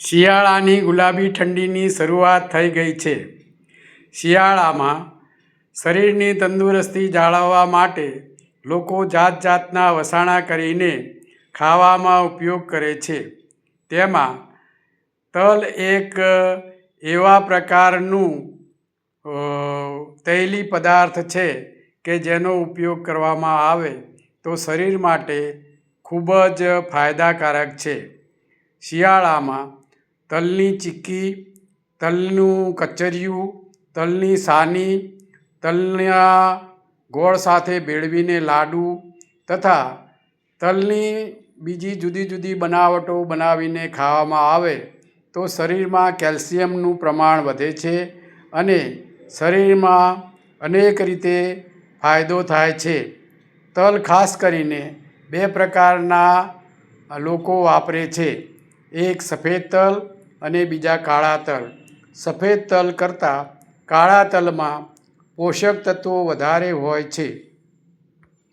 શિયાળાની ગુલાબી ઠંડીની શરૂઆત થઈ ગઈ છે. શિયાળામાં શરીરની તંદુરસ્તી જાળવવા માટે લોકો જાત જાતના વસાણા કરીને ખાવામાં ઉપયોગ કરે છે. તેમાં તલ એક એવા પ્રકારનું તૈલી પદાર્થ છે કે જેનો ઉપયોગ કરવામાં આવે તો શરીર માટે ખૂબ જ ફાયદાકારક છે. શિયાળામાં તલની ચીક્કી, તલનું કચરિયું, તલની સાની, તલના ગોળ સાથે ભેળવીને લાડુ તથા તલની બીજી જુદી જુદી બનાવટો બનાવીને ખાવામાં આવે તો શરીરમાં કેલ્શિયમનું પ્રમાણ વધે છે અને શરીરમાં અનેક રીતે ફાયદો થાય છે. તલ ખાસ કરીને બે પ્રકારના લોકો વાપરે છે. એક સફેદ તલ અને બીજા કાળા તલ. સફેદ તલ કરતાં કાળા તલમાં પોષક તત્વો વધારે હોય છે.